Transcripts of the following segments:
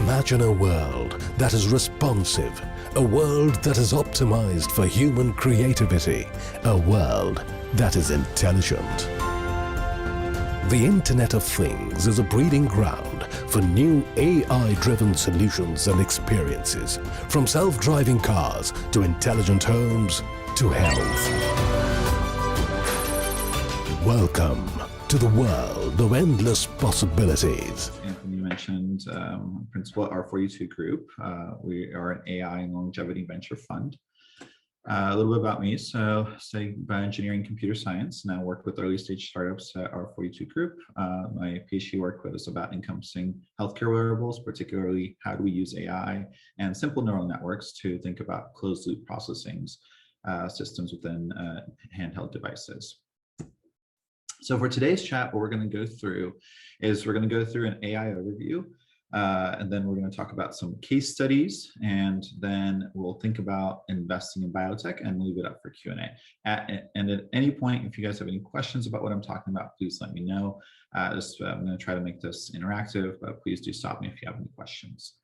Imagine a world that is responsive, a world that is optimized for human creativity, a world that is intelligent. The Internet of Things is a breeding ground for new AI-driven solutions and experiences, from self-driving cars to intelligent homes to health. Welcome to the world of endless possibilities. Anthony mentioned principal at R42 Group. We are an AI and longevity venture fund. A little bit about me. So I study Bioengineer and Computer Science, and I work with early stage startups at R42 Group. My PhD work was about encompassing healthcare wearables, particularly how do we use AI and simple neural networks to think about closed loop processing systems within handheld devices. So for today's chat, what we're going to go through is we're going to go through an AI overview, and then we're going to talk about some case studies, and then we'll think about investing in biotech and leave it up for Q&A. And at any point, if you guys have any questions about what I'm talking about, please let me know. I'm going to try to make this interactive, but please do stop me if you have any questions.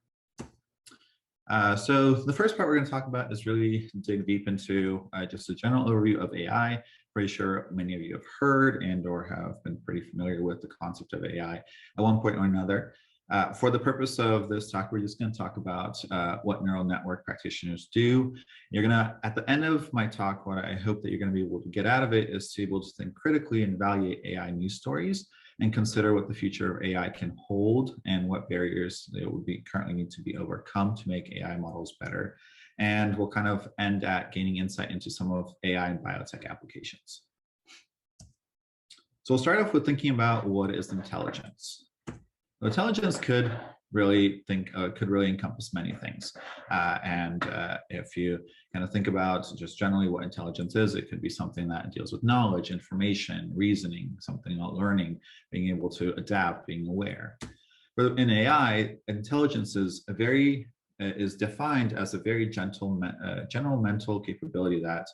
So the first part we're going to talk about is really dig deep into just a general overview of AI. Pretty sure many of you have heard and or have been pretty familiar with the concept of AI at one point or another. For the purpose of this talk, we're just going to talk about what neural network practitioners do. You're going to, at the end of my talk, what I hope that you're going to be able to get out of it is to be able to think critically and evaluate AI news stories and consider what the future of AI can hold and what barriers they would currently need to be overcome to make AI models better. And we'll kind of end at gaining insight into some of AI and biotech applications. So we'll start off with thinking about what is intelligence. Intelligence could really encompass many things. If you kind of think about just generally what intelligence is, it could be something that deals with knowledge, information, reasoning, something about learning, being able to adapt, being aware. But in AI, intelligence is defined as a very general mental capability that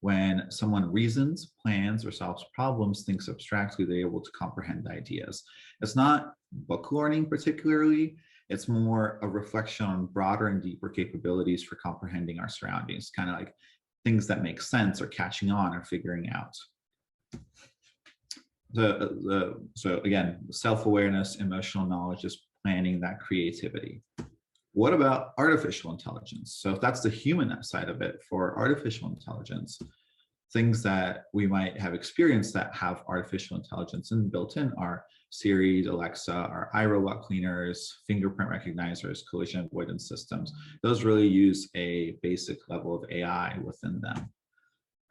when someone reasons, plans, or solves problems, thinks abstractly, they're able to comprehend ideas. It's not book learning particularly, it's more a reflection on broader and deeper capabilities for comprehending our surroundings, kind of like things that make sense or catching on or figuring out. So again, self-awareness, emotional knowledge is planning that creativity. What about artificial intelligence? So if that's the human side of it, for artificial intelligence, things that we might have experienced that have artificial intelligence built in are Siri, Alexa, our iRobot cleaners, fingerprint recognizers, collision avoidance systems. Those really use a basic level of AI within them.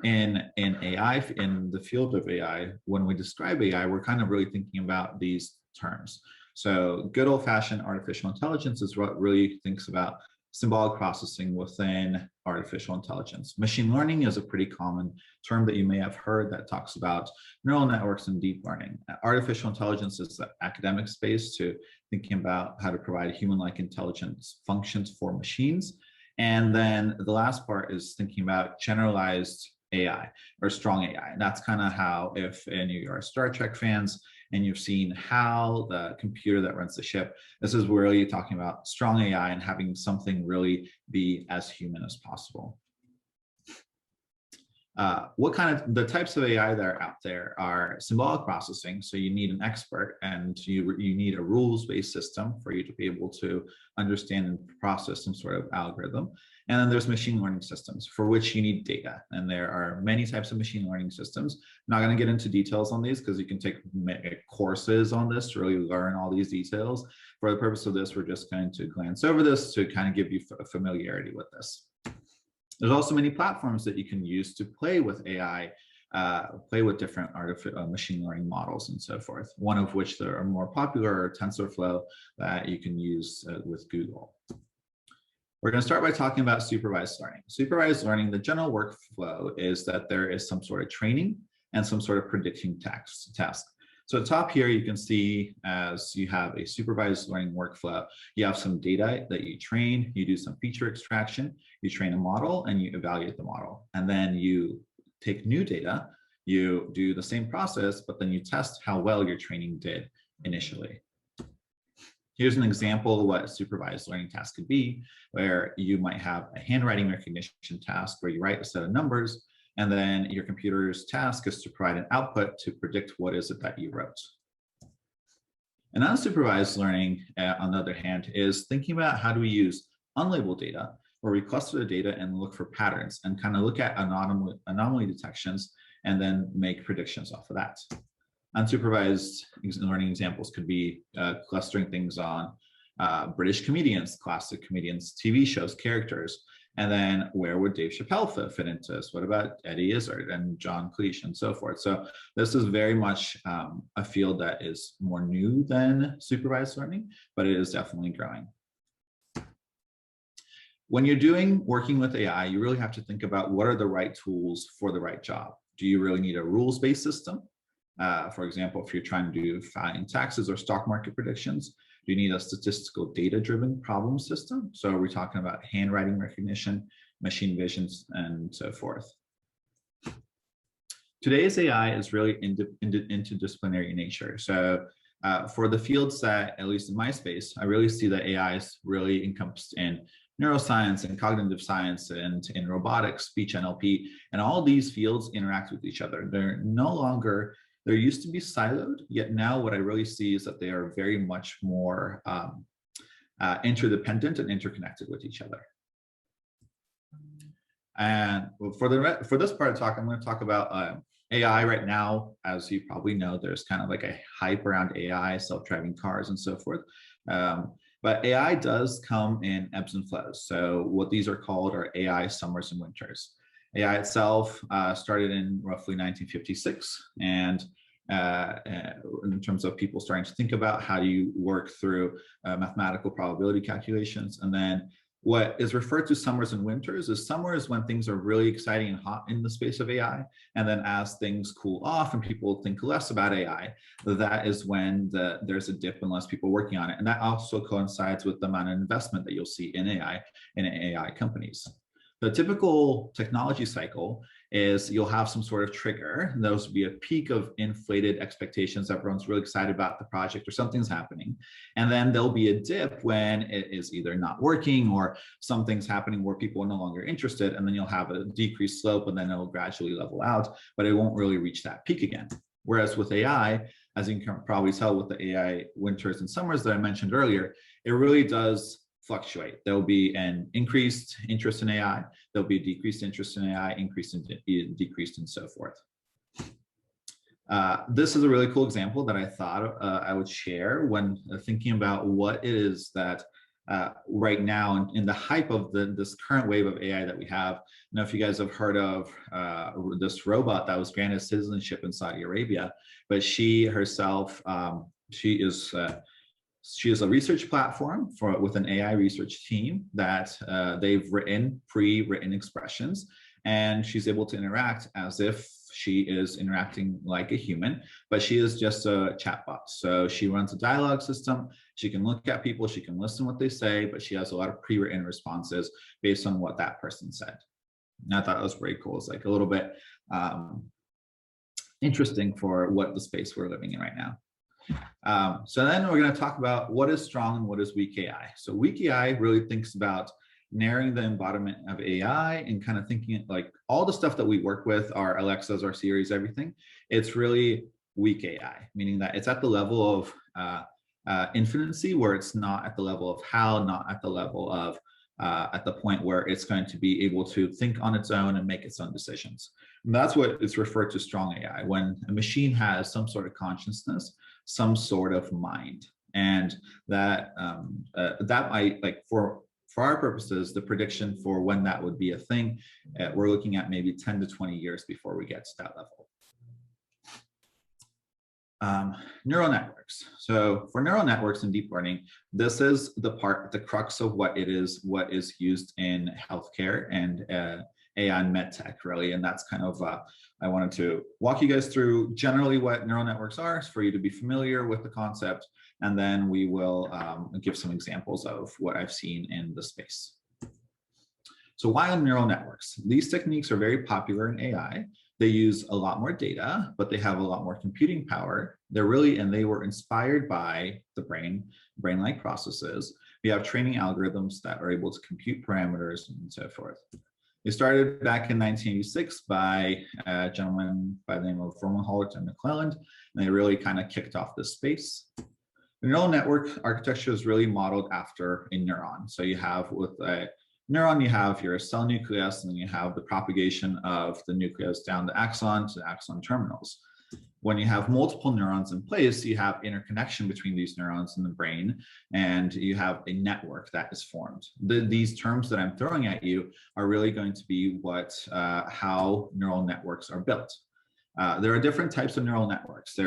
In AI, in the field of AI, when we describe AI, we're kind of really thinking about these terms. So good old-fashioned artificial intelligence is what really thinks about symbolic processing within artificial intelligence. Machine learning is a pretty common term that you may have heard that talks about neural networks and deep learning. Artificial intelligence is the academic space to thinking about how to provide human-like intelligence functions for machines. And then the last part is thinking about generalized AI or strong AI. And that's kind of how, if any of you are Star Trek fans, and you've seen how the computer that runs the ship, this is really talking about strong AI and having something really be as human as possible. The types of AI that are out there are symbolic processing. So you need an expert and you need a rules-based system for you to be able to understand and process some sort of algorithm. And then there's machine learning systems for which you need data. And there are many types of machine learning systems. I'm not going to get into details on these because you can take courses on this to really learn all these details. For the purpose of this, we're just going to glance over this to kind of give you a familiarity with this. There's also many platforms that you can use to play with AI, play with different machine learning models and so forth. One of which that are more popular are TensorFlow that you can use with Google. We're going to start by talking about supervised learning. Supervised learning, the general workflow is that there is some sort of training and some sort of prediction task. So at the top here, you can see as you have a supervised learning workflow, you have some data that you train, you do some feature extraction, you train a model and you evaluate the model. And then you take new data, you do the same process, but then you test how well your training did initially. Here's an example of what a supervised learning task could be, where you might have a handwriting recognition task where you write a set of numbers, and then your computer's task is to provide an output to predict what is it that you wrote. And unsupervised learning, on the other hand, is thinking about how do we use unlabeled data, where we cluster the data and look for patterns and kind of look at anomaly detections and then make predictions off of that. Unsupervised learning examples could be clustering things on British comedians, classic comedians, TV shows, characters, and then where would Dave Chappelle fit into this? What about Eddie Izzard and John Cleese and so forth? So this is very much a field that is more new than supervised learning, but it is definitely growing. When you're working with AI, you really have to think about what are the right tools for the right job. Do you really need a rules-based system? For example, if you're trying to do filing taxes or stock market predictions, do you need a statistical data-driven problem system? So we're talking about handwriting recognition, machine visions, and so forth. Today's AI is really interdisciplinary in nature. So for the fields that, at least in my space, I really see that AI is really encompassed in neuroscience and cognitive science and in robotics, speech NLP, and all these fields interact with each other. They're no longer, there used to be siloed, yet now what I really see is that they are very much more interdependent and interconnected with each other. And for this part of the talk, I'm going to talk about AI right now. As you probably know, there's kind of like a hype around AI, self-driving cars and so forth. But AI does come in ebbs and flows. So what these are called are AI summers and winters. AI itself started in roughly 1956. And in terms of people starting to think about how do you work through mathematical probability calculations. And then what is referred to summers and winters is summer is when things are really exciting and hot in the space of AI. And then as things cool off and people think less about AI, that is when there's a dip and less people working on it. And that also coincides with the amount of investment that you'll see in AI and in AI companies. The typical technology cycle is you'll have some sort of trigger. And those will be a peak of inflated expectations. Everyone's really excited about the project or something's happening. And then there'll be a dip when it is either not working or something's happening where people are no longer interested. And then you'll have a decreased slope and then it'll gradually level out, but it won't really reach that peak again. Whereas with AI, as you can probably tell with the AI winters and summers that I mentioned earlier, it really does fluctuate. There'll be an increased interest in AI, there'll be a decreased interest in AI, increased and decreased and so forth. This is a really cool example that I thought I would share when thinking about what it is that right now in the hype of this current wave of AI that we have. I don't know if you guys have heard of this robot that was granted citizenship in Saudi Arabia, but she herself, she is a research platform with an AI research team that they've written pre-written expressions, and she's able to interact as if she is interacting like a human, but she is just a chatbot. So she runs a dialogue system. She can look at people, she can listen what they say, but she has a lot of pre-written responses based on what that person said. And I thought it was very cool. It's like a little bit interesting for what the space we're living in right now. So then we're going to talk about what is strong and what is weak AI. So weak AI really thinks about narrowing the embodiment of AI and kind of thinking like all the stuff that we work with, our Alexas, our Siris, everything, it's really weak AI, meaning that it's at the level of infinity, where it's not at the level of how, not at the level of at the point where it's going to be able to think on its own and make its own decisions. And that's what is referred to strong AI, when a machine has some sort of consciousness, some sort of mind. And that that might, like for our purposes, the prediction for when that would be a thing, we're looking at maybe 10 to 20 years before we get to that level. Neural networks. So for neural networks and deep learning, this is the crux of what is used in healthcare and AI and MedTech, really. And that's kind of, I wanted to walk you guys through generally what neural networks are for you to be familiar with the concept. And then we will give some examples of what I've seen in the space. So why on neural networks? These techniques are very popular in AI They use a lot more data, but they have a lot more computing power. They were inspired by the brain-like processes. We have training algorithms that are able to compute parameters and so forth. They started back in 1986 by a gentleman by the name of Roman and McClelland, and they really kind of kicked off this space. The neural network architecture is really modeled after a neuron. So you have with a neuron, you have your cell nucleus, and then you have the propagation of the nucleus down the axon to the axon terminals. When you have multiple neurons in place, you have interconnection between these neurons in the brain, and you have a network that is formed. These terms that I'm throwing at you are really going to be how neural networks are built. There are different types of neural networks.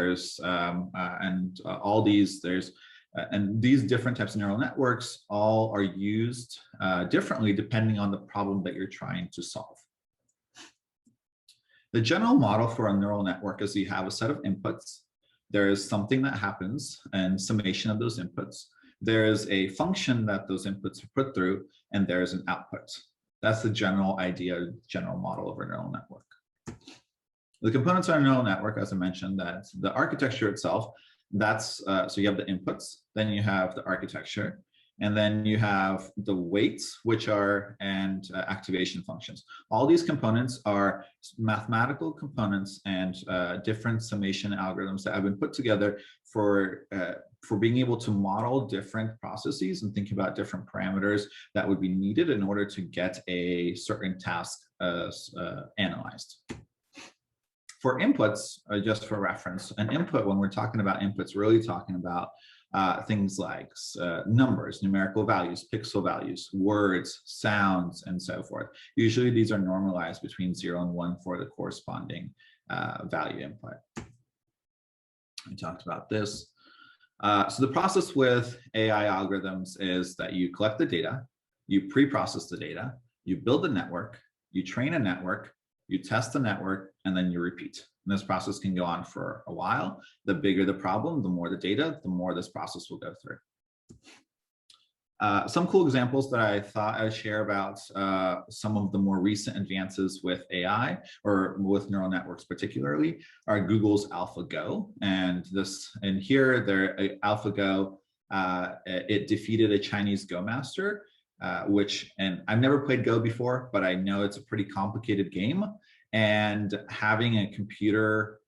And these different types of neural networks all are used differently depending on the problem that you're trying to solve. The general model for a neural network is you have a set of inputs. There is something that happens and summation of those inputs. There is a function that those inputs are put through, and there is an output. That's the general idea, general model of a neural network. The components of a neural network, as I mentioned, that the architecture itself, so you have the inputs, then you have the architecture, and then you have the weights, and activation functions. All these components are mathematical components and different summation algorithms that have been put together for being able to model different processes and think about different parameters that would be needed in order to get a certain task analyzed. For inputs, just for reference, an input, when we're talking about inputs, we're really talking about things like numbers, numerical values, pixel values, words, sounds, and so forth. Usually these are normalized between 0 and 1 for the corresponding value input. We talked about this. So the process with AI algorithms is that you collect the data, you pre-process the data, you build a network, you train a network, you test the network, and then you repeat. And this process can go on for a while. The bigger the problem, the more the data, the more this process will go through. Some cool examples that I thought I'd share about some of the more recent advances with AI, or with neural networks particularly, are Google's AlphaGo. And here, AlphaGo, it defeated a Chinese Go master, and I've never played Go before, but I know it's a pretty complicated game. And having a computer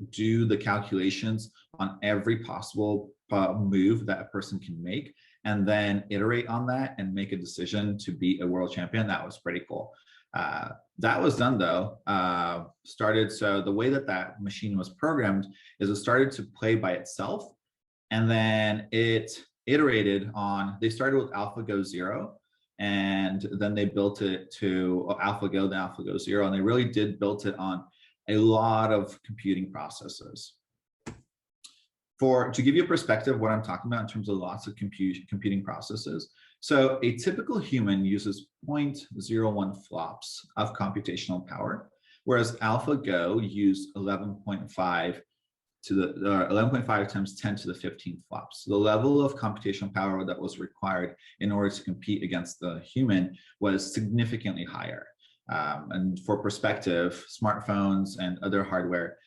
do the calculations on every possible move that a person can make, and then iterate on that and make a decision to beat a world champion, that was pretty cool. That was done though, so the way that machine was programmed is it started to play by itself, and then it iterated on, they started with AlphaGo 0, and then they built it to AlphaGo, then AlphaGo 0, and they really did build it on a lot of computing processes. To give you a perspective of what I'm talking about in terms of lots of computing processes, so a typical human uses 0.01 flops of computational power, whereas AlphaGo used 11.5 times 10 to the 15th flops. So the level of computational power that was required in order to compete against the human was significantly higher. And for perspective, smartphones and other hardware,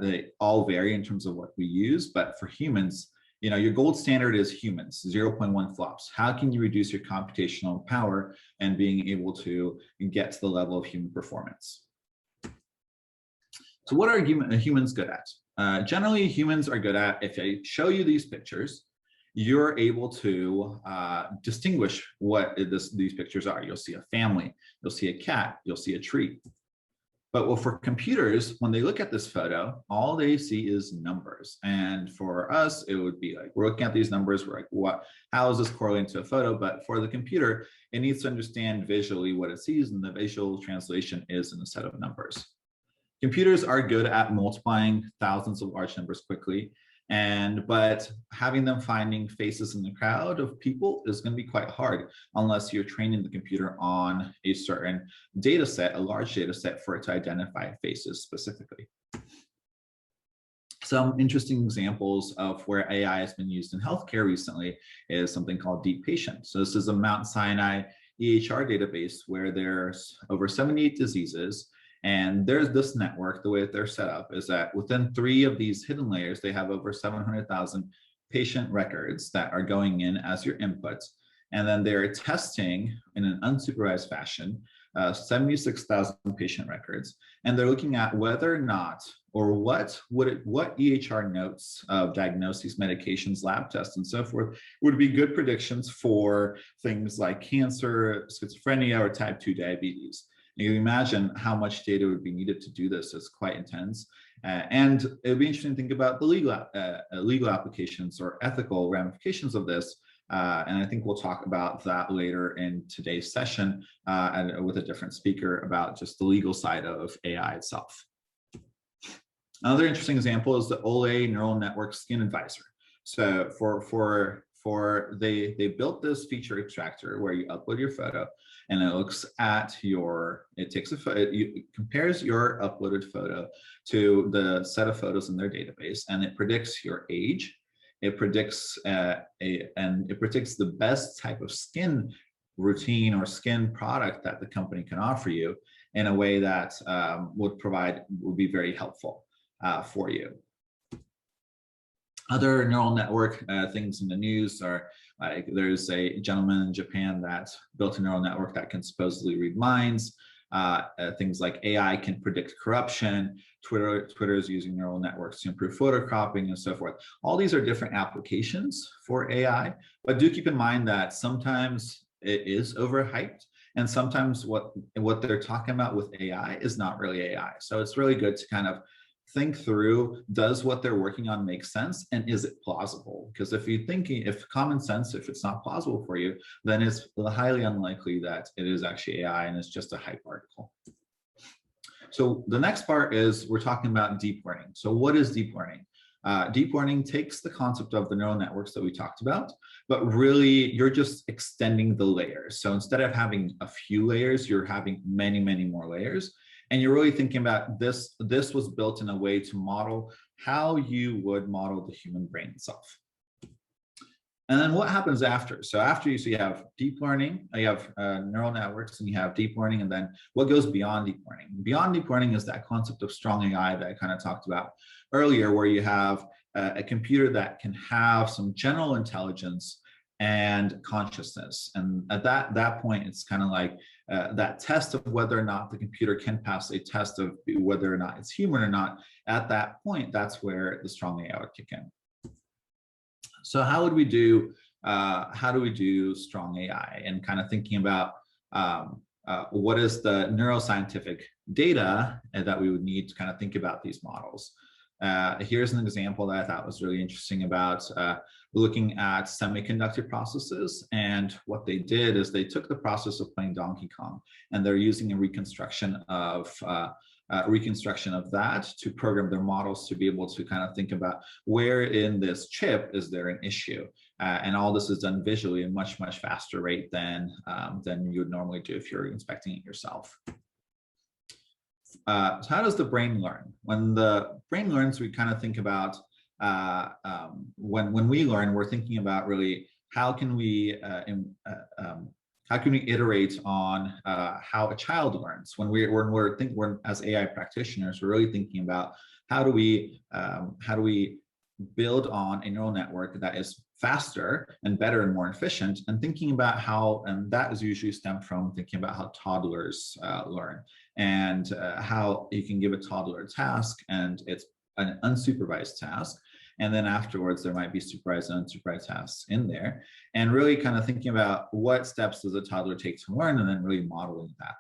they all vary in terms of what we use, but for humans, your gold standard is humans, 0.1 flops. How can you reduce your computational power and being able to get to the level of human performance? So what are humans good at? Generally, humans are good at, if I show you these pictures, you're able to distinguish what these pictures are. You'll see a family, you'll see a cat, you'll see a tree. But for computers, when they look at this photo, all they see is numbers. And for us, it would be like, we're looking at these numbers, we're like, how is this correlating to a photo? But for the computer, it needs to understand visually what it sees, and the visual translation is in a set of numbers. Computers are good at multiplying thousands of large numbers quickly, but having them finding faces in the crowd of people is going to be quite hard unless you're training the computer on a certain data set, a large data set, for it to identify faces specifically. Some interesting examples of where AI has been used in healthcare recently is something called Deep Patient. So this is a Mount Sinai EHR database where there's over 78 diseases, And there's this network, the way that they're set up is that within 3 of these hidden layers, they have over 700,000 patient records that are going in as your inputs. And then they're testing in an unsupervised fashion 76,000 patient records, and they're looking at whether or not, or what EHR notes of diagnoses, medications, lab tests, and so forth would be good predictions for things like cancer, schizophrenia, or type 2 diabetes. You can imagine how much data would be needed to do this. It's quite intense. And it would be interesting to think about the legal applications or ethical ramifications of this. And I think we'll talk about that later in today's session and with a different speaker about just the legal side of AI itself. Another interesting example is the OLE Neural Network Skin Advisor. So they built this feature extractor where you upload your photo, and it looks at it compares your uploaded photo to the set of photos in their database, and it predicts your age. It predicts the best type of skin routine or skin product that the company can offer you in a way that would be very helpful for you. Other neural network things in the news are like there's a gentleman in Japan that built a neural network that can supposedly read minds. Things like AI can predict corruption. Twitter is using neural networks to improve photo cropping and so forth. All these are different applications for AI, but do keep in mind that sometimes it is overhyped, and sometimes what they're talking about with AI is not really AI. So it's really good to kind of think through, does what they're working on make sense, and is it plausible? Because if common sense, if it's not plausible for you, then it's highly unlikely that it is actually AI and it's just a hype article. So the next part is we're talking about deep learning. So what is deep learning? Deep learning takes the concept of the neural networks that we talked about, but really you're just extending the layers. So instead of having a few layers, you're having many, many more layers. And you're really thinking about this was built in a way to model how you would model the human brain itself. And then what happens after? So after you have deep learning, you have neural networks, and you have deep learning, and then what goes beyond deep learning? Beyond deep learning is that concept of strong AI that I kind of talked about earlier, where you have a computer that can have some general intelligence and consciousness. And at that point, it's kind of like that test of whether or not the computer can pass a test of whether or not it's human or not. At that point, that's where the strong AI would kick in. So how do we do strong AI, and kind of thinking about what is the neuroscientific data that we would need to kind of think about these models. Here's an example that I thought was really interesting about looking at semiconductor processes. And what they did is they took the process of playing Donkey Kong, and they're using a reconstruction of that to program their models to be able to kind of think about where in this chip is there an issue. And all this is done visually at a much, much faster rate than you would normally do if you're inspecting it yourself. So how does the brain learn? When the brain learns, we kind of think about when we learn, we're thinking about really how can we iterate on how a child learns. When as AI practitioners, we're really thinking about how do we build on a neural network that is faster and better and more efficient, and thinking about how, and that is usually stemmed from thinking about how toddlers learn, and how you can give a toddler a task and it's an unsupervised task, and then afterwards there might be supervised and unsupervised tasks in there, and really kind of thinking about what steps does a toddler take to learn, and then really modeling that.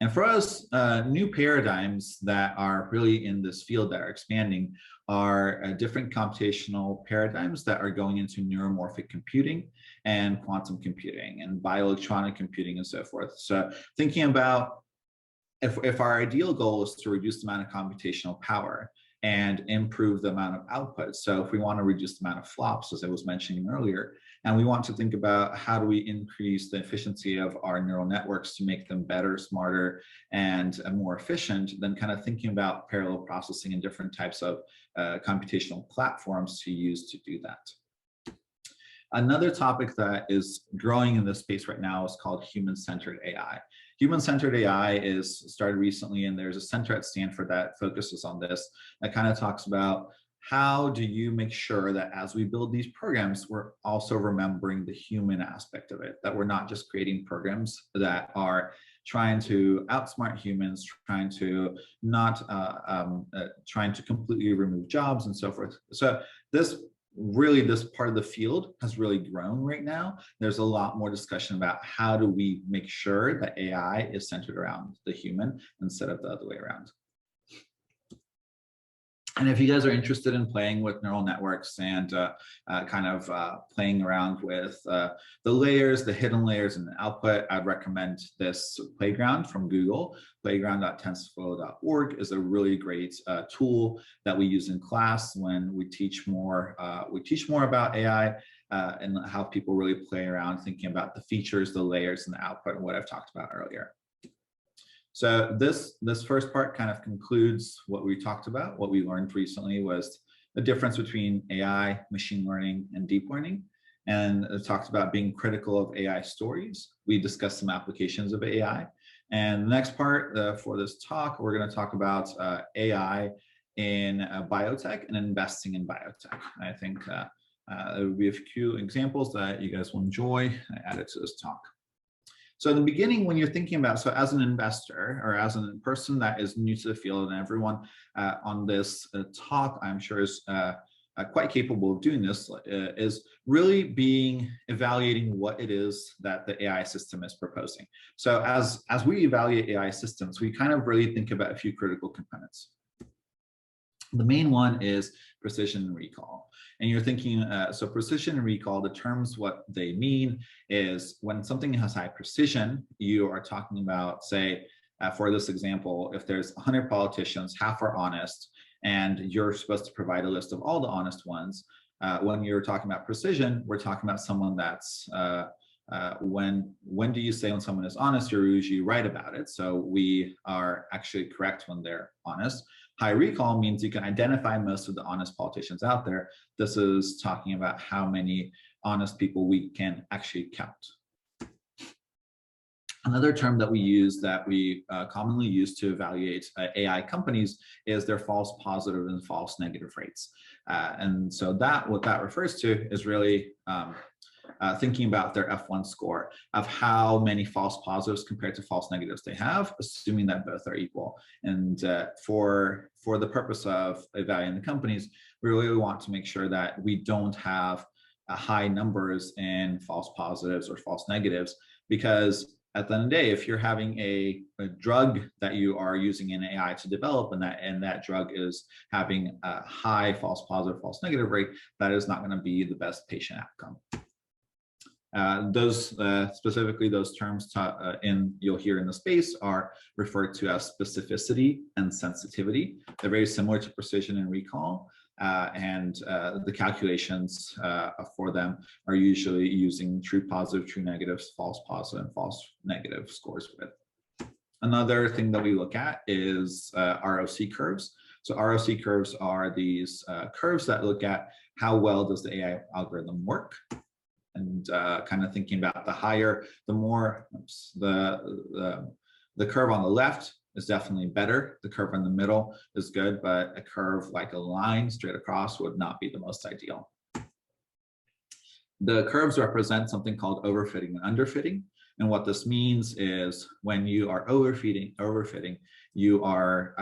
And for us, new paradigms that are really in this field that are expanding are different computational paradigms that are going into neuromorphic computing and quantum computing and bioelectronic computing and so forth. So thinking about if our ideal goal is to reduce the amount of computational power and improve the amount of output. So if we want to reduce the amount of flops, as I was mentioning earlier, and we want to think about how do we increase the efficiency of our neural networks to make them better, smarter, and more efficient, then kind of thinking about parallel processing and different types of computational platforms to use to do that. Another topic that is growing in this space right now is called human-centered AI. Human-centered AI is started recently, and there's a center at Stanford that focuses on this, that kind of talks about how do you make sure that as we build these programs, we're also remembering the human aspect of it, that we're not just creating programs that are trying to outsmart humans, trying to not trying to completely remove jobs and so forth. So this part of the field has really grown right now. There's a lot more discussion about how do we make sure that AI is centered around the human instead of the other way around. And if you guys are interested in playing with neural networks and playing around with the layers, the hidden layers and the output, I'd recommend this playground from Google. Playground.tensorflow.org is a really great tool that we use in class when we teach more about AI and how people really play around thinking about the features, the layers and the output, and what I've talked about earlier. So this first part kind of concludes what we talked about. What we learned recently was the difference between AI, machine learning, and deep learning. And it talked about being critical of AI stories. We discussed some applications of AI. And the next part for this talk, we're going to talk about AI in biotech and investing in biotech. I think there will be a few examples that you guys will enjoy added to this talk. So in the beginning, when you're thinking about, so as an investor or as a person that is new to the field, and everyone on this talk, I'm sure is quite capable of doing this, is really evaluating what it is that the AI system is proposing. So as we evaluate AI systems, we kind of really think about a few critical components. The main one is precision and recall. And you're thinking, so precision and recall, the terms, what they mean is when something has high precision, you are talking about, say, for this example, if there's 100 politicians, half are honest, and you're supposed to provide a list of all the honest ones. When you're talking about precision, we're talking about someone that's, when do you say when someone is honest? You're usually right about it. So we are actually correct when they're honest. High recall means you can identify most of the honest politicians out there. This is talking about how many honest people we can actually count. Another term that we use that we commonly use to evaluate AI companies is their false positive and false negative rates. And so what that refers to is really thinking about their F1 score of how many false positives compared to false negatives they have, assuming that both are equal. And for the purpose of evaluating the companies, we really want to make sure that we don't have high numbers in false positives or false negatives, because at the end of the day, if you're having a drug that you are using in AI to develop, and that drug is having a high false positive, false negative rate, that is not going to be the best patient outcome. Specifically those terms you'll hear in the space are referred to as specificity and sensitivity. They're very similar to precision and recall, and the calculations for them are usually using true positive, true negatives, false positive, and false negative scores with. Another thing that we look at is ROC curves. So ROC curves are these curves that look at how well does the AI algorithm work. And kind of thinking about the higher, the more, the curve on the left is definitely better. The curve in the middle is good, but a curve like a line straight across would not be the most ideal. The curves represent something called overfitting and underfitting. And what this means is when you are overfitting, you are,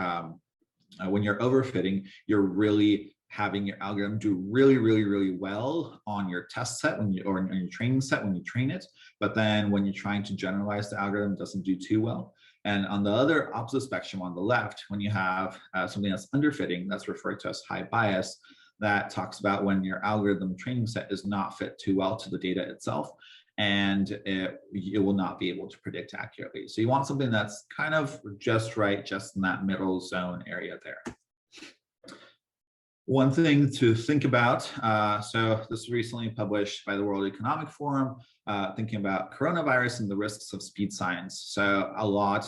when you're overfitting, you're really having your algorithm do really, really, really well on your test set or on your training set when you train it. But then when you're trying to generalize the algorithm, it doesn't do too well. And on the other opposite spectrum on the left, when you have something that's underfitting, that's referred to as high bias, that talks about when your algorithm training set is not fit too well to the data itself, and it will not be able to predict accurately. So you want something that's kind of just right, just in that middle zone area there. One thing to think about, so this was recently published by the World Economic Forum, thinking about coronavirus and the risks of speed science. So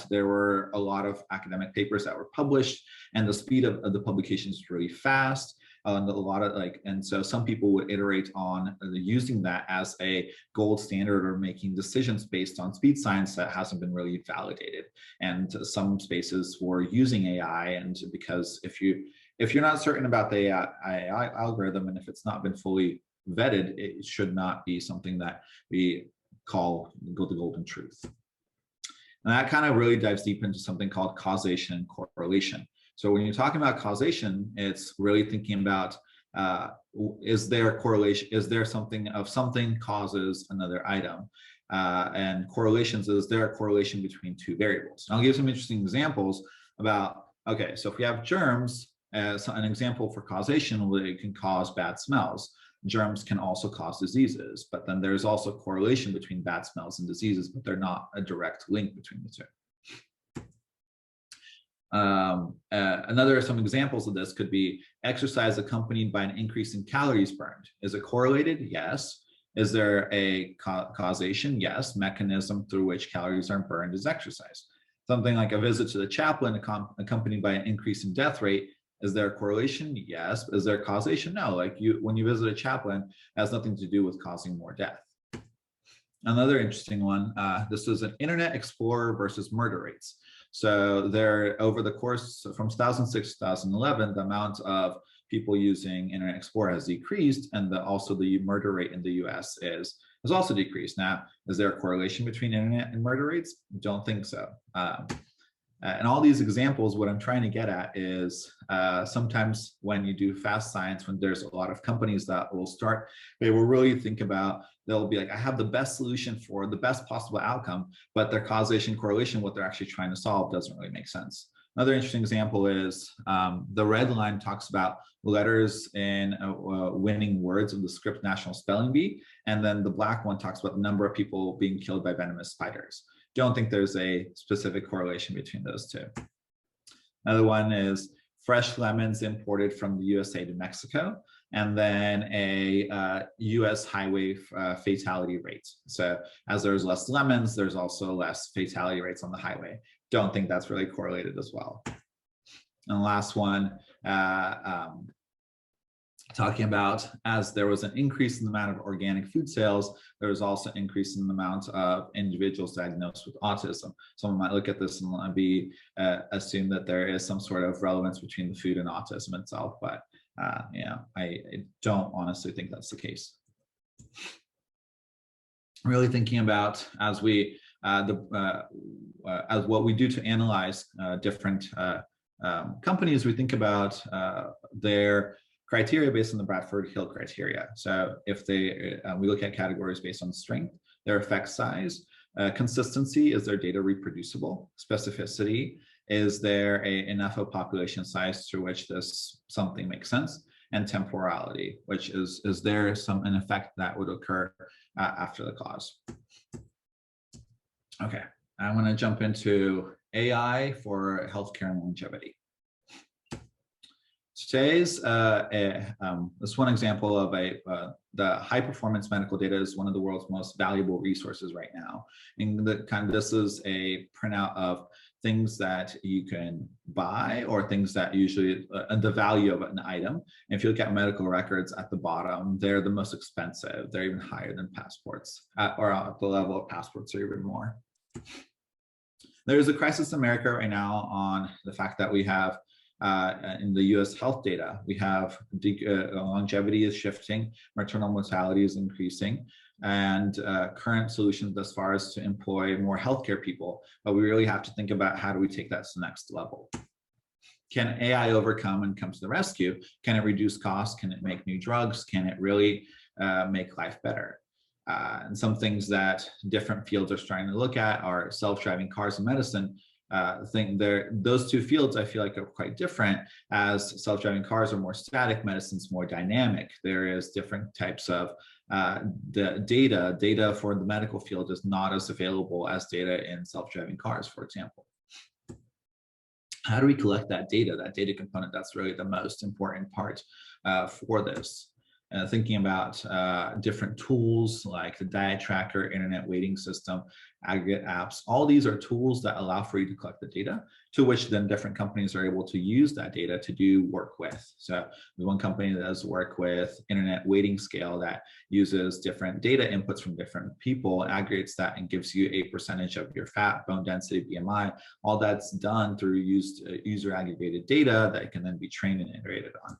there were a lot of academic papers that were published, and the speed of the publications is really fast. And a lot of and so some people would iterate on using that as a gold standard or making decisions based on speed science that hasn't been really validated. And some spaces were using AI, and because if you're not certain about the AI algorithm, and if it's not been fully vetted, it should not be something that we call the golden truth. And that kind of really dives deep into something called causation and correlation. So when you're talking about causation, it's really thinking about, is there a correlation? Is there something causes another item? And correlations, is there a correlation between two variables? And I'll give some interesting examples about, okay, so if we have germs, as an example for causation, it can cause bad smells. Germs can also cause diseases, but then there's also correlation between bad smells and diseases, but they're not a direct link between the two. Some examples of this could be exercise accompanied by an increase in calories burned. Is it correlated? Yes. Is there a causation? Yes. Mechanism through which calories are burned is exercise. Something like a visit to the chaplain accompanied by an increase in death rate. Is there a correlation? Yes. Is there causation? No. Like when you visit a chaplain, it has nothing to do with causing more death. Another interesting one, this is an Internet Explorer versus murder rates. So there, over the course from 2006 to 2011, the amount of people using Internet Explorer has decreased, and also the murder rate in the US is also decreased. Now, is there a correlation between internet and murder rates? Don't think so. And all these examples, what I'm trying to get at is sometimes when you do fast science, when there's a lot of companies that will start, they will really think about, they'll be like, I have the best solution for the best possible outcome, but their causation correlation, what they're actually trying to solve, doesn't really make sense. Another interesting example is the red line talks about letters in winning words of the script National Spelling Bee, and then the black one talks about the number of people being killed by venomous spiders. Don't think there's a specific correlation between those two. Another one is fresh lemons imported from the USA to Mexico, and then a US highway fatality rate. So as there's less lemons, there's also less fatality rates on the highway. Don't think that's really correlated as well. And the last one, talking about as there was an increase in the amount of organic food sales, there was also an increase in the amount of individuals diagnosed with autism. Someone might look at this and assume that there is some sort of relevance between the food and autism itself, but I don't honestly think that's the case. Really thinking about as what we do to analyze different companies, we think about their criteria based on the Bradford Hill criteria. So if we look at categories based on strength, their effect size, consistency, is their data reproducible, specificity, is there enough of population size through which something makes sense, and temporality, which is there an effect that would occur after the cause. Okay, I want to jump into AI for healthcare and longevity. Today's this one example of the high performance medical data is one of the world's most valuable resources right now. And this is a printout of things that you can buy or things that usually the value of an item. And if you look at medical records at the bottom, they're the most expensive. They're even higher than passports, or at the level of passports, or even more. There's a crisis in America right now on the fact that we have in the US health data, we have longevity is shifting, maternal mortality is increasing, and current solutions thus far is to employ more healthcare people. But we really have to think about how do we take that to the next level. Can AI overcome and come to the rescue? Can it reduce costs? Can it make new drugs? Can it really make life better? And some things that different fields are starting to look at are self-driving cars and medicine. Those two fields I feel like are quite different, as self-driving cars are more static, medicine's more dynamic. There is different types of the data for the medical field is not as available as data in self-driving cars, for example. How do we collect that data component? That's really the most important part for this. thinking about different tools like the diet tracker, internet weighting system, aggregate apps. All these are tools that allow for you to collect the data, to which then different companies are able to use that data to do work with. So there's one company that does work with internet weighting scale that uses different data inputs from different people, aggregates that, and gives you a percentage of your fat, bone density, BMI. All that's done through user aggregated data that can then be trained and iterated on.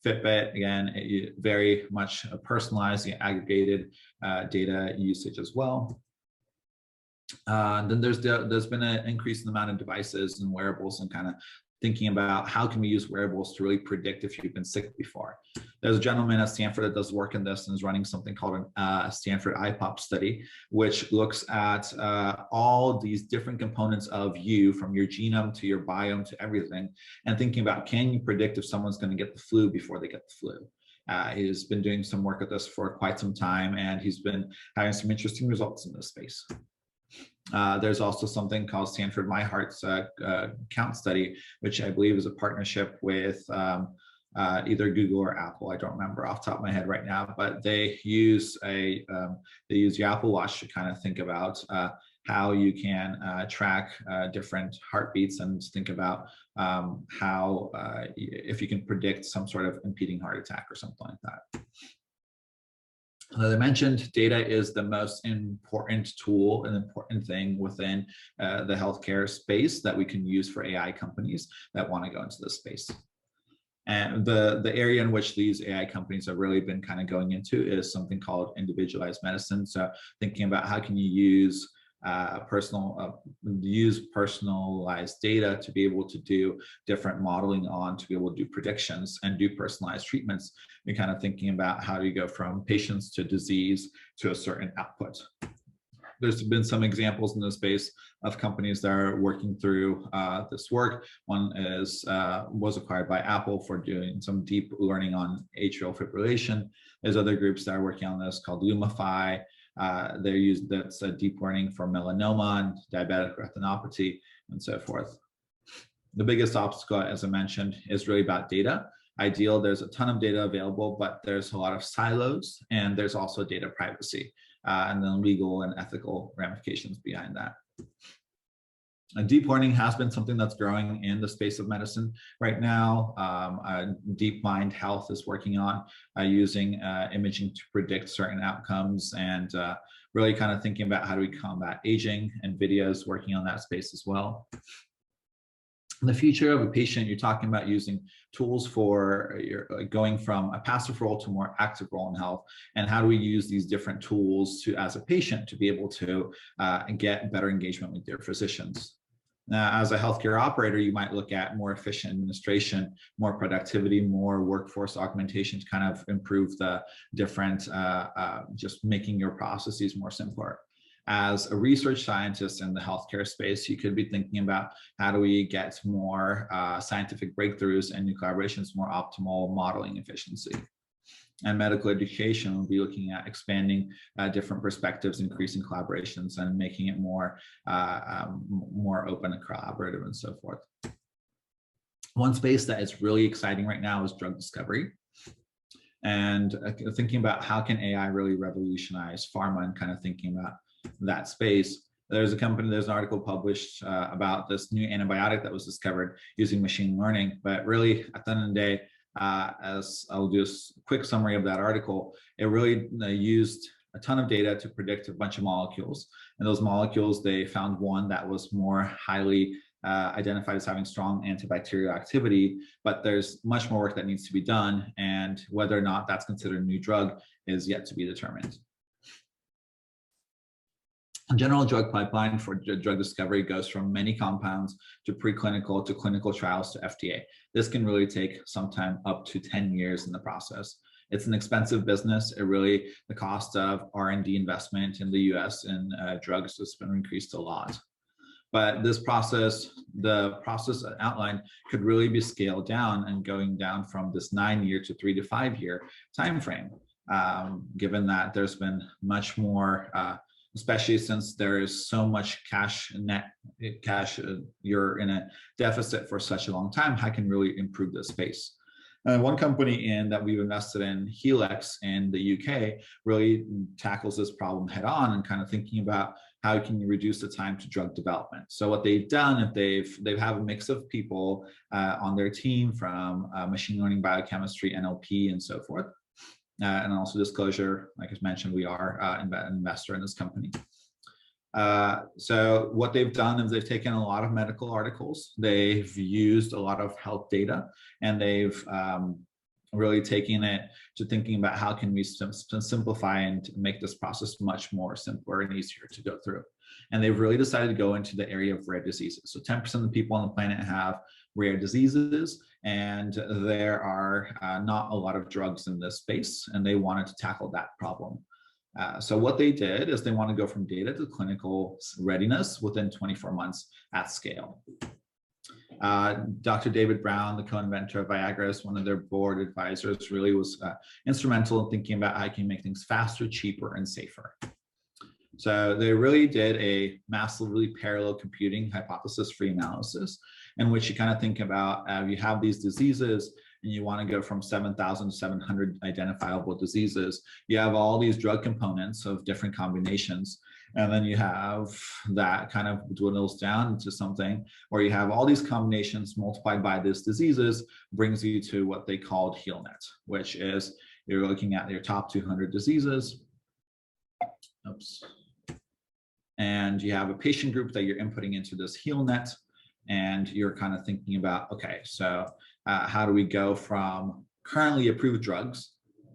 Fitbit, again, very much personalized, the aggregated data usage as well. Then there's been an increase in the amount of devices and wearables, and kind of thinking about how can we use wearables to really predict if you've been sick before. There's a gentleman at Stanford that does work in this and is running something called a Stanford IPOP study, which looks at all these different components of you, from your genome to your biome to everything, and thinking about, can you predict if someone's going to get the flu before they get the flu? He's been doing some work with this for quite some time, and he's been having some interesting results in this space. There's also something called Stanford My Heart's Count study, which I believe is a partnership with either Google or Apple. I don't remember off the top of my head right now, but they use your Apple Watch to kind of think about how you can track different heartbeats, and think about how if you can predict some sort of impeding heart attack or something like that. As I mentioned, data is the most important tool, an important thing within the healthcare space that we can use for AI companies that want to go into this space. And the area in which these AI companies have really been kind of going into is something called individualized medicine. So thinking about how can you use personalized data to be able to do different modeling on, to be able to do predictions and do personalized treatments. You're kind of thinking about how do you go from patients to disease to a certain output. There's been some examples in the space of companies that are working through this work. One was acquired by Apple for doing some deep learning on atrial fibrillation. There's other groups that are working on this called Lumify. That's deep learning for melanoma and diabetic retinopathy and so forth. The biggest obstacle, as I mentioned, is really about data. There's a ton of data available, but there's a lot of silos, and there's also data privacy, and then legal and ethical ramifications behind that. Deep learning has been something that's growing in the space of medicine right now. DeepMind Health is working on using imaging to predict certain outcomes, and really kind of thinking about how do we combat aging. NVIDIA is working on that space as well. In the future of a patient, you're talking about using tools for going from a passive role to a more active role in health, and how do we use these different tools to, as a patient, to be able to get better engagement with your physicians. Now, as a healthcare operator, you might look at more efficient administration, more productivity, more workforce augmentation to kind of improve the different, just making your processes more simpler. As a research scientist in the healthcare space, you could be thinking about how do we get more scientific breakthroughs and new collaborations, more optimal modeling efficiency. And medical education will be looking at expanding different perspectives, increasing collaborations, and making it more open and collaborative and so forth. One space that is really exciting right now is drug discovery. And thinking about how can AI really revolutionize pharma, and kind of thinking about that space. There's an article published about this new antibiotic that was discovered using machine learning, but really at the end of the day, as I'll do a quick summary of that article, it really used a ton of data to predict a bunch of molecules. And those molecules, they found one that was more highly identified as having strong antibacterial activity, but there's much more work that needs to be done, and whether or not that's considered a new drug is yet to be determined. A general drug pipeline for drug discovery goes from many compounds to preclinical to clinical trials to FDA. This can really take sometime up to 10 years in the process. It's an expensive business. The cost of R&D investment in the US in drugs has been increased a lot. But this process, the process outlined, could really be scaled down and going down from this 9-year to 3 to 5 year timeframe, given that there's been much more especially since there is so much net cash, you're in a deficit for such a long time, how can really improve this space? And one company that we've invested in, Helix in the UK, really tackles this problem head on and kind of thinking about how can you reduce the time to drug development. So what they've done, if they have a mix of people on their team from machine learning, biochemistry, NLP, and so forth. And also disclosure, like I mentioned, we are an investor in this company. So what they've done is they've taken a lot of medical articles, they've used a lot of health data, and they've really taken it to thinking about how can we simplify and make this process much more simpler and easier to go through. And they've really decided to go into the area of rare diseases. So 10% of the people on the planet have rare diseases, and there are not a lot of drugs in this space, and they wanted to tackle that problem. So what they did is they want to go from data to clinical readiness within 24 months at scale. Dr. David Brown, the co-inventor of Viagra, is one of their board advisors, really was instrumental in thinking about how you can make things faster, cheaper, and safer. So they really did a massively parallel computing hypothesis-free analysis in which you kind of think about you have these diseases and you want to go from 7,700 identifiable diseases. You have all these drug components of different combinations, and then you have that kind of dwindles down to something, or you have all these combinations multiplied by these diseases brings you to what they called HealNet, which is you're looking at your top 200 diseases. Oops. And you have a patient group that you're inputting into this HealNet, and you're kind of thinking about, okay, so how do we go from currently approved drugs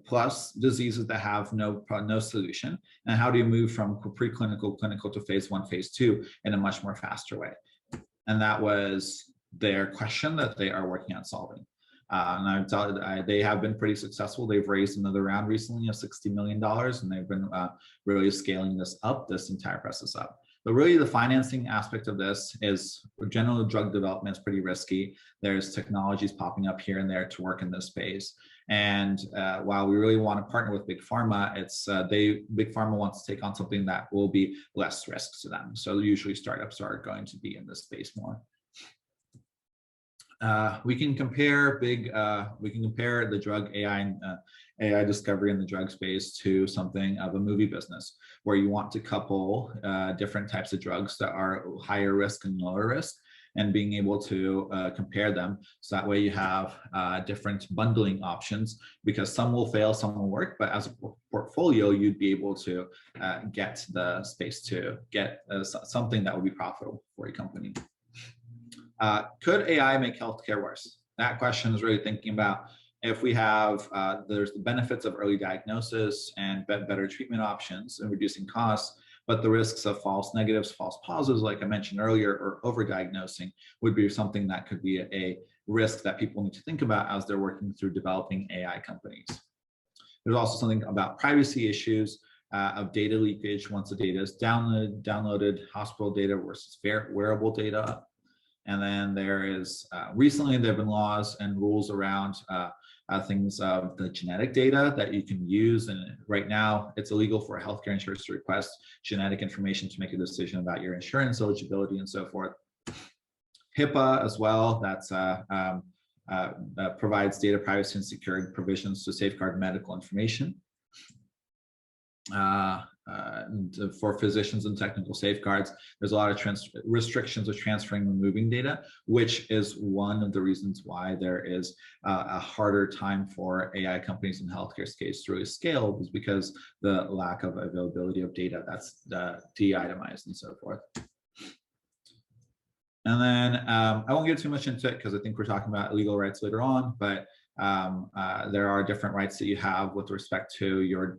plus diseases that have no solution, and how do you move from preclinical, clinical to phase 1, phase 2 in a much more faster way? And that was their question that they are working on solving. And they have been pretty successful. They've raised another round recently of $60 million, and they've been really scaling this entire process up. But really the financing aspect of this is general drug development is pretty risky. There's technologies popping up here and there to work in this space. And while we really want to partner with Big Pharma, Big Pharma wants to take on something that will be less risk to them. So usually startups are going to be in this space more. We can compare the drug AI discovery in the drug space to something of a movie business, where you want to couple different types of drugs that are higher risk and lower risk, and being able to compare them. So that way you have different bundling options, because some will fail, some will work, but as a portfolio, you'd be able to get the space to get something that will be profitable for a company. Could AI make healthcare worse? That question is really thinking about if we have, there's the benefits of early diagnosis and better treatment options and reducing costs, but the risks of false negatives, false positives, like I mentioned earlier, or overdiagnosing would be something that could be a risk that people need to think about as they're working through developing AI companies. There's also something about privacy issues of data leakage once the data is downloaded, hospital data versus wearable data. And then there is, recently there have been laws and rules around things of the genetic data that you can use. And right now it's illegal for a healthcare insurance to request genetic information to make a decision about your insurance eligibility and so forth. HIPAA as well, that's provides data privacy and security provisions to safeguard medical information. And for physicians and technical safeguards, there's a lot of restrictions of transferring and moving data, which is one of the reasons why there is a harder time for AI companies in healthcare space to really scale, is because the lack of availability of data that's de-itemized and so forth. And then I won't get too much into it because I think we're talking about legal rights later on, but there are different rights that you have with respect to your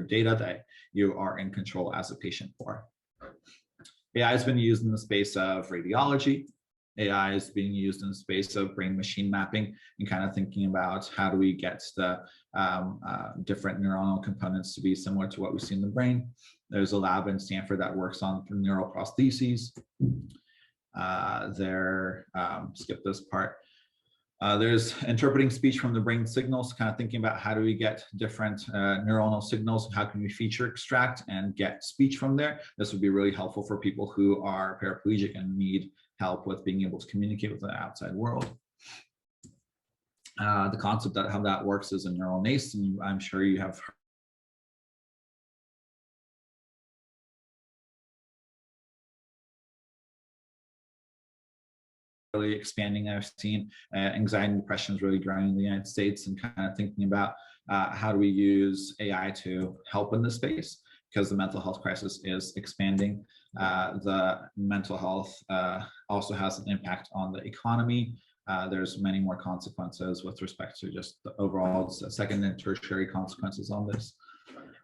data that you are in control as a patient for. AI has been used in the space of radiology. AI is being used in the space of brain machine mapping and kind of thinking about how do we get the different neuronal components to be similar to what we see in the brain. There's a lab in Stanford that works on neural prostheses. Skip this part. There's interpreting speech from the brain signals, kind of thinking about how do we get different neuronal signals, how can we feature extract and get speech from there. This would be really helpful for people who are paraplegic and need help with being able to communicate with the outside world. The concept that how that works is a neural nest, and I'm sure you have really expanding. I've seen anxiety and depression is really growing in the United States, and kind of thinking about how do we use AI to help in this space, because the mental health crisis is expanding. The mental health also has an impact on the economy. There's many more consequences with respect to just the overall second and tertiary consequences on this.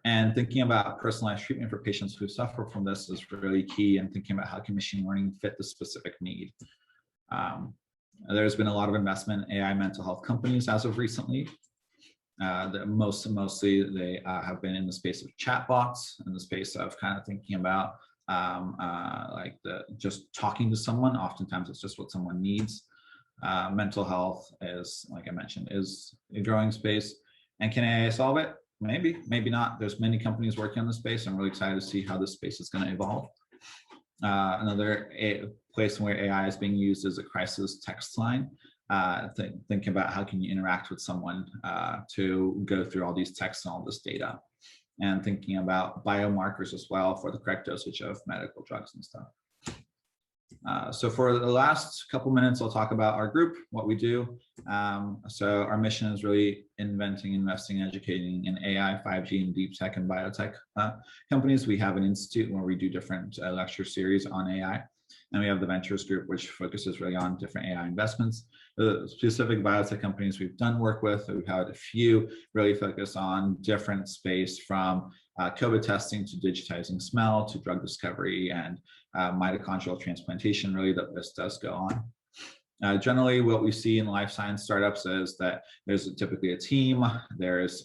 And thinking about personalized treatment for patients who suffer from this is really key, and thinking about how can machine learning fit the specific need. There's been a lot of investment in AI mental health companies as of recently. Mostly they have been in the space of chatbots, in the space of kind of thinking about like just talking to someone. Oftentimes it's just what someone needs. Mental health is, like I mentioned, is a growing space. And can AI solve it? Maybe, maybe not. There's many companies working on this space. I'm really excited to see how this space is going to evolve. Another place where AI is being used is a crisis text line. Think about how can you interact with someone to go through all these texts and all this data, and thinking about biomarkers as well for the correct dosage of medical drugs and stuff. So for the last couple minutes, I'll talk about our group, what we do. So our mission is really inventing, investing, educating in AI, 5G, and deep tech and biotech companies. We have an institute where we do different lecture series on AI. And we have the Ventures group, which focuses really on different AI investments. The specific biotech companies we've done work with, we've had a few really focus on different space, from COVID testing to digitizing smell to drug discovery and mitochondrial transplantation. Really, the list does go on. Generally, what we see in life science startups is that there's typically a team, there's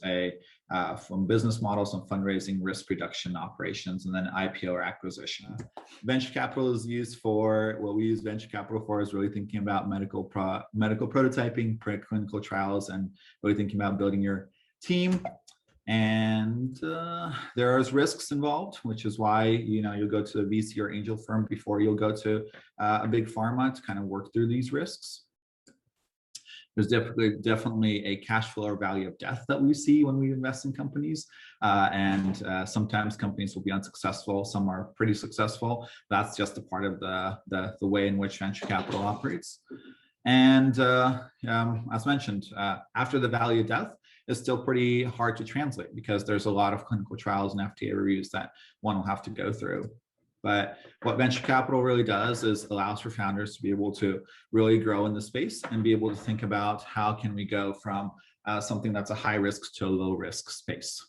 from business models and fundraising, risk reduction, operations, and then IPO or acquisition. Venture capital is used for, what we use venture capital for is really thinking about medical prototyping, preclinical trials, and really thinking about building your team. And there is risks involved, which is why you'll go to a VC or angel firm before you'll go to a big pharma to kind of work through these risks. There's definitely a cash flow or value of death that we see when we invest in companies. And sometimes companies will be unsuccessful. Some are pretty successful. That's just a part of the way in which venture capital operates. And as mentioned, after the value of death, it's still pretty hard to translate, because there's a lot of clinical trials and FDA reviews that one will have to go through. But what venture capital really does is allows for founders to be able to really grow in the space and be able to think about how can we go from something that's a high risk to a low risk space.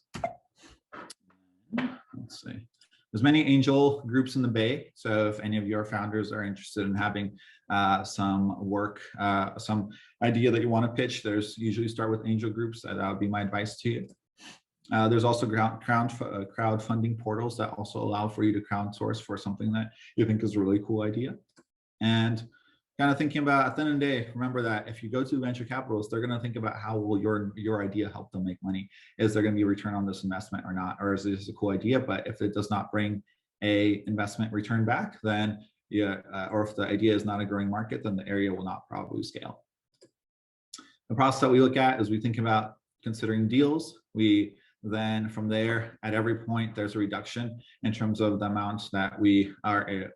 Let's see. There's many angel groups in the Bay. So if any of your founders are interested in having some work, some idea that you want to pitch, there's usually start with angel groups. That would be my advice to you. There's also crowdfunding portals that also allow for you to crowdsource for something that you think is a really cool idea. And kind of thinking about, at the end of the day, remember that if you go to venture capitalists, they're going to think about how will your idea help them make money. Is there going to be a return on this investment or not? Or is this a cool idea, but if it does not bring a investment return back, then or if the idea is not a growing market, then the area will not probably scale. The process that we look at is we think about considering deals. We then from there, at every point, there's a reduction in terms of the amount that we are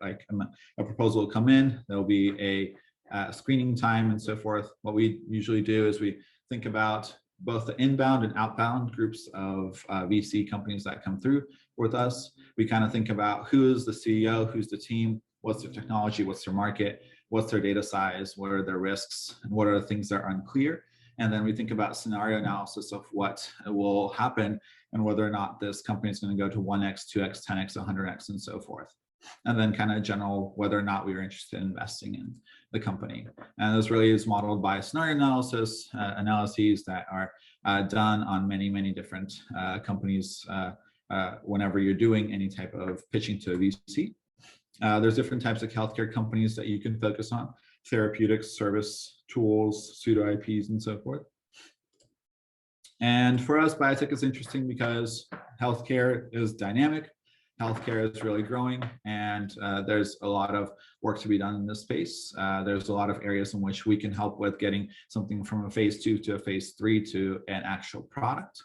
a proposal will come in. There'll be a screening time and so forth. What we usually do is we think about both the inbound and outbound groups of VC companies that come through with us. We kind of think about who is the CEO, who's the team, what's their technology, what's their market, what's their data size, what are their risks, and what are the things that are unclear. And then we think about scenario analysis of what will happen and whether or not this company is going to go to 1x, 2x, 10x, 100x, and so forth. And then kind of general whether or not we are interested in investing in the company. And this really is modeled by scenario analysis, analyses that are done on many, many different companies whenever you're doing any type of pitching to a VC. There's different types of healthcare companies that you can focus on: therapeutics, service, tools, pseudo IPs, and so forth. And for us, biotech is interesting because healthcare is dynamic. healthcare is really growing, and there's a lot of work to be done in this space. There's a lot of areas in which we can help with getting something from a phase 2 to a phase 3 to an actual product.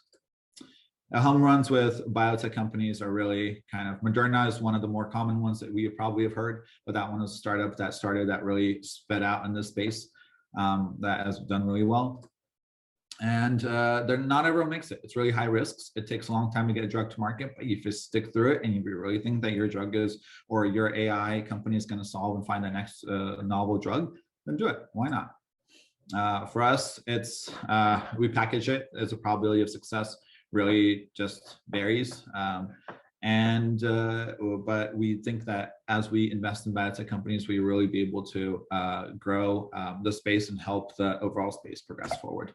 Home runs with biotech companies are really kind of, Moderna is one of the more common ones that we probably have heard, but that one was a startup that started that really sped out in this space, that has done really well. And they're not everyone makes it. It's really high risks. It takes a long time to get a drug to market, but if you stick through it and you really think that your drug is, or your AI company is going to solve and find the next novel drug, then do it. Why not? For us, it's we package it as a probability of success really just varies. But we think that as we invest in biotech companies, we really be able to grow the space and help the overall space progress forward.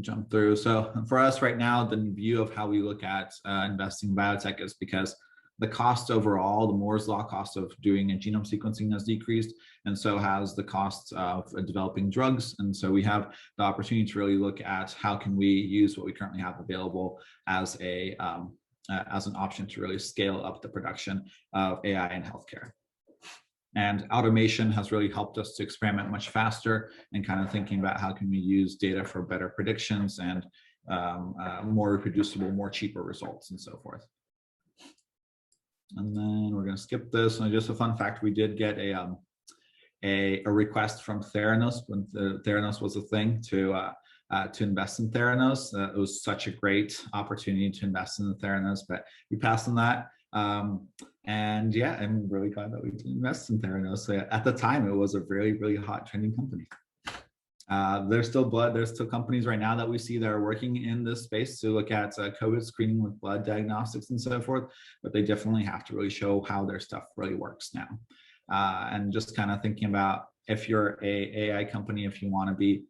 Jump through. So for us right now, the view of how we look at investing in biotech is because the cost overall, the Moore's law cost of doing a genome sequencing has decreased, and so has the cost of developing drugs. And so we have the opportunity to really look at how can we use what we currently have available as an option to really scale up the production of AI in healthcare. And automation has really helped us to experiment much faster and kind of thinking about how can we use data for better predictions and more reproducible, more cheaper results and so forth. And then we're going to skip this. And just a fun fact, we did get a request from Theranos when Theranos was a thing to invest in Theranos. It was such a great opportunity to invest in Theranos, but we passed on that. And yeah, I'm really glad that we did invest in Theranos. So at the time, it was a really, really hot trending company. There's still companies right now that we see that are working in this space to look at COVID screening with blood diagnostics and so forth, but they definitely have to really show how their stuff really works now. And just kind of thinking about if you're a AI company, if you want to be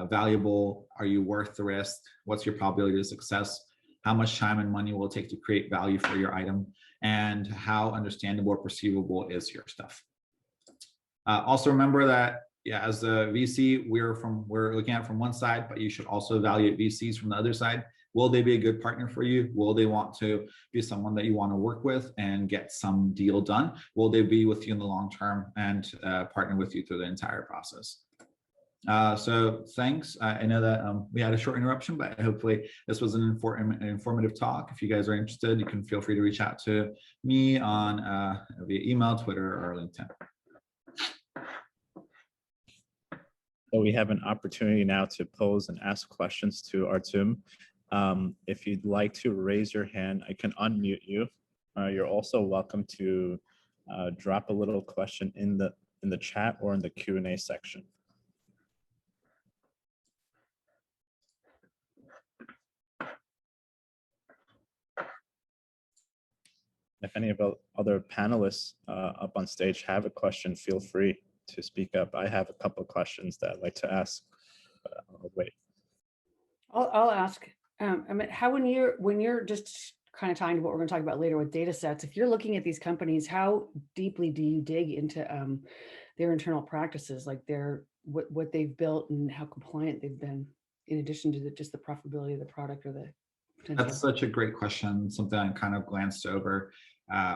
valuable, are you worth the risk? What's your probability of success? How much time and money will it take to create value for your item? And how understandable or perceivable is your stuff? Also remember that, yeah, as a VC, we're looking at it from one side, but you should also evaluate VCs from the other side. Will they be a good partner for you? Will they want to be someone that you want to work with and get some deal done? Will they be with you in the long term and partner with you through the entire process? So thanks. I know that we had a short interruption, but hopefully this was an informative talk. If you guys are interested, you can feel free to reach out to me on via email, Twitter, or LinkedIn. So we have an opportunity now to pose and ask questions to Artem. If you'd like to raise your hand, I can unmute you. You're also welcome to drop a little question in the chat or in the Q&A section. If any of the other panelists up on stage have a question, feel free to speak up. I have a couple of questions that I'd like to ask. I'll wait. I'll ask. I mean, how when you're just kind of tying to what we're going to talk about later with data sets, if you're looking at these companies, how deeply do you dig into their internal practices, like what they've built and how compliant they've been, in addition to just the profitability of the product or the potential? That's such a great question. Something I kind of glanced over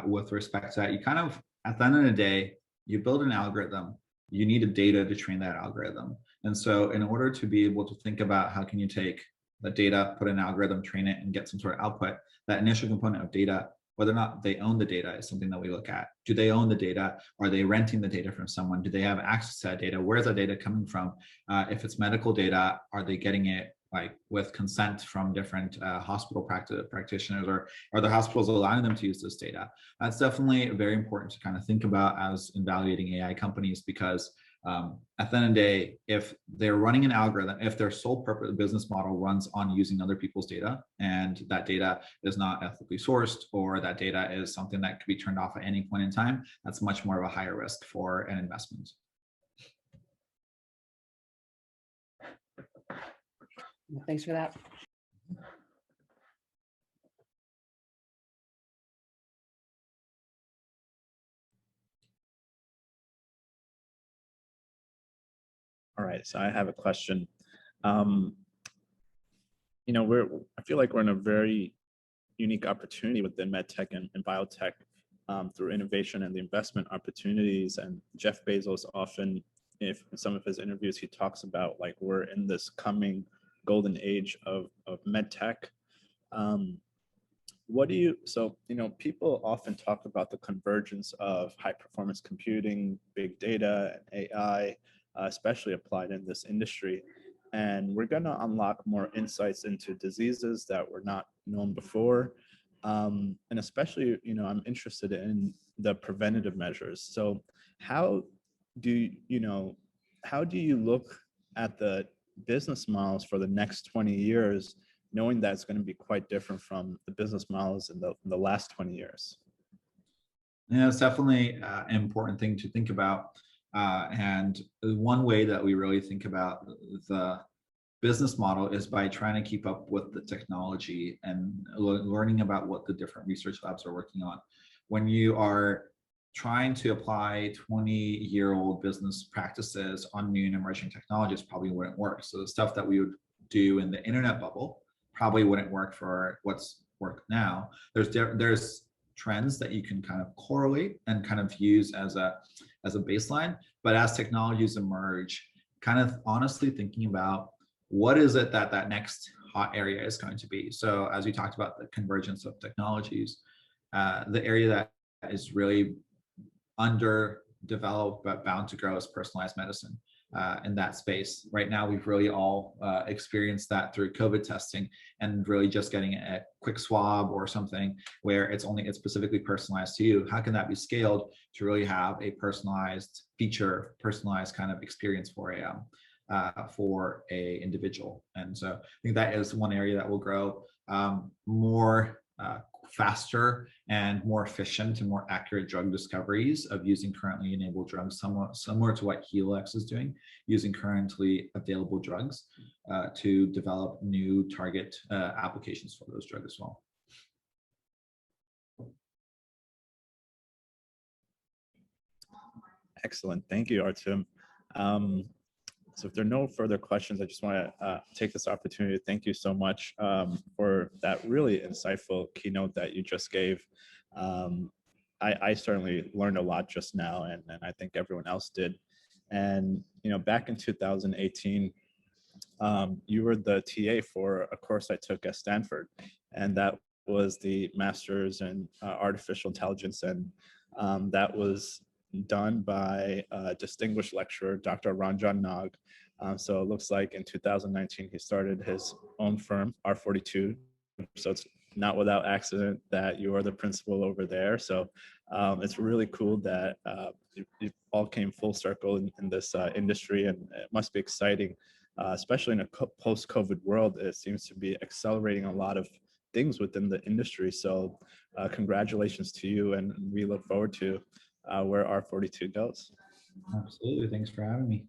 with respect to that. You kind of, at the end of the day, you build an algorithm, you need the data to train that algorithm. And so in order to be able to think about how can you take the data, put an algorithm, train it, and get some sort of output, that initial component of data, whether or not they own the data is something that we look at. Do they own the data? Are they renting the data from someone? Do they have access to that data? Where is that data coming from? If it's medical data, are they getting it like with consent from different hospital practitioners, or are the hospitals allowing them to use this data? That's definitely very important to kind of think about as evaluating AI companies, because at the end of the day, if they're running an algorithm, if their sole purpose business model runs on using other people's data, and that data is not ethically sourced, or that data is something that could be turned off at any point in time, that's much more of a higher risk for an investment. Thanks for that. All right, so I have a question. You know, I feel like we're in a very unique opportunity within MedTech and biotech through innovation and the investment opportunities. And Jeff Bezos often, if in some of his interviews, he talks about like we're in this coming golden age of MedTech. What do you, so, people often talk about the convergence of high performance computing, big data, and AI, especially applied in this industry. And we're going to unlock more insights into diseases that were not known before. And especially, I'm interested in the preventative measures. So how do you look at the business models for the next 20 years, knowing that it's going to be quite different from the business models in the last 20 years? Yeah, it's definitely an important thing to think about. And one way that we really think about the business model is by trying to keep up with the technology and learning about what the different research labs are working on. When you are trying to apply 20-year-old business practices on new and emerging technologies, probably wouldn't work. So the stuff that we would do in the internet bubble probably wouldn't work for what's worked now. There's trends that you can kind of correlate and kind of use as a baseline. But as technologies emerge, kind of honestly thinking about what is it that next hot area is going to be. So as we talked about the convergence of technologies, the area that is really underdeveloped but bound to grow is personalized medicine. In that space right now, we've really all experienced that through COVID testing and really just getting a quick swab or something where it's specifically personalized to you. How can that be scaled to really have a personalized feature, personalized kind of experience for a individual? And so I think that is one area that will grow more faster and more efficient and more accurate drug discoveries of using currently enabled drugs, somewhat similar to what Helix is doing, using currently available drugs to develop new target applications for those drugs as well. Excellent. Thank you, Artem. So if there are no further questions, I just want to take this opportunity to thank you so much for that really insightful keynote that you just gave. I certainly learned a lot just now, and I think everyone else did. And back in 2018, you were the TA for a course I took at Stanford, and that was the Master's in Artificial Intelligence, and that was done by a distinguished lecturer, Dr. Ranjan Nag. So it looks like in 2019, he started his own firm, R42. So it's not without accident that you are the principal over there. So it's really cool that it all came full circle in this industry, and it must be exciting, especially in a post-COVID world. It seems to be accelerating a lot of things within the industry. So congratulations to you, and we look forward to where R42 goes. Absolutely. Thanks for having me.